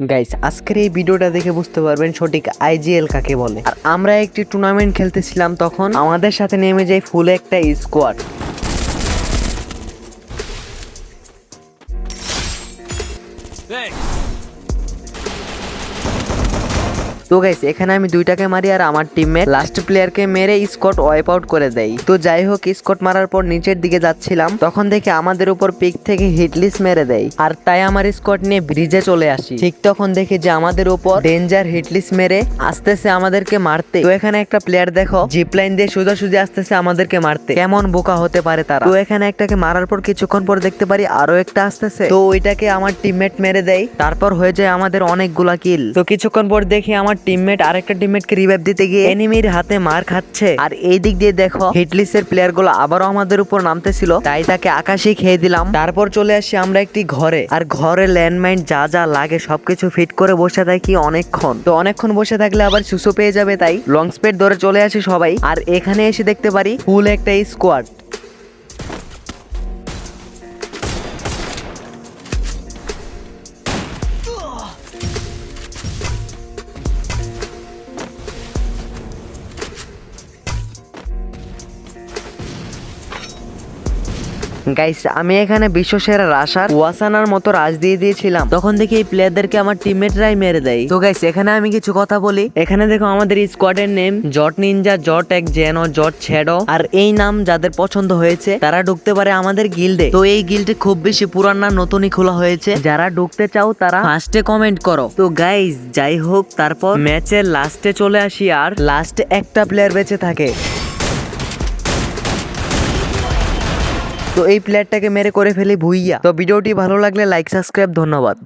Guys আজকের এই ভিডিওটা দেখে বুঝতে পারবেন সঠিক আইজিএল কাকে বলে। আর আমরা একটি টুর্নামেন্ট খেলতেছিলাম, তখন আমাদের সাথে নেমে যায় ফুল একটা স্কোয়াড। তো গাইস এখানে আমি দুইটাকে মারি আর আমার টিমমেট লাস্ট প্লেয়ারকে মেরে স্কট ওয়াইপ আউট করে দেয়। তো যাই হোক, স্কট মারার পর নিচের দিকে যাচ্ছিলাম, তখন দেখে আমাদের উপর পিক থেকে হিটলিস মেরে দেয়। আর তাই আমার স্কট নিয়ে ব্রিজে চলে আসি। ঠিক তখন দেখি যে আমাদের উপর ডেঞ্জার হিটলিস মেরে আসতেছে আমাদেরকে মারতে। তো এখানে একটা প্লেয়ার দেখো জিপলাইন দিয়ে সোজাসুজি আসতেছে আমাদেরকে মারতে। কেমন বোকা হতে পারে তারা। তো এখানে একটাকে মারার পর কিছুক্ষণ পর দেখতে পারি আরো একটা আসতেছে। তো ওইটাকে আমার টিমমেট মেরে দেয়। তারপর হয়ে যায় আমাদের অনেকগুলা কিল। তো কিছুক্ষণ পর দেখি আমার টিমমেট আরেকটা টিমমেটকে রিভাইভ দিতে গিয়ে এনিমির হাতে মার খাচ্ছে। আর এই দিক দিয়ে দেখো হিটলিসের প্লেয়ার গুলো আবারও আমাদের উপর নামতেছিল, তাই তাকে আকাশে খেয়ে দিলাম। তারপর চলে আসি আমরা একটি ঘরে, আর ঘরে ল্যান্ডমাইন যা যা লাগে সবকিছু ফিট করে বসে থাকি অনেকক্ষণ। তো অনেকক্ষণ বসে থাকলে আবার সুসো পেয়ে যাবে, তাই লং স্পেড ধরে চলে আসি সবাই। আর এখানে এসে দেখতে পারি ফুল একটা স্কোয়াড। গাইস আমি এখানে বিশ্বসেরা রাশার ওয়াসানার মতো রাজ দিয়ে দিয়েছিলাম, তখন দেখি এই প্লেয়ারদেরকে আমার টিমমেটরাই মেরে দেয়। তো গাইস এখানে আমি কিছু কথা বলি। এখানে দেখো আমাদের স্কোয়াডের নেম জট নিনজা, জট এক জেনো, জট শ্যাডো। আর এই নাম যাদের পছন্দ হয়েছে তারা ঢুকতে পারে আমাদের গিল্ডে। তো এই গিল্ডে খুব বেশি পুরান না, নতুনই খোলা হয়েছে। যারা ঢুকতে চাও তারা ফার্স্টে কমেন্ট করো। তো গাইস যাই হোক, তারপর ম্যাচের লাস্টে চলে আসি, আর লাস্টে একটা প্লেয়ার বেঁচে থাকে। তো এই প্লেয়ারটাকে মেরে করে ফেলি ভুইয়া। তো ভিডিওটি ভালো লাগলে লাইক সাবস্ক্রাইব, ধন্যবাদ।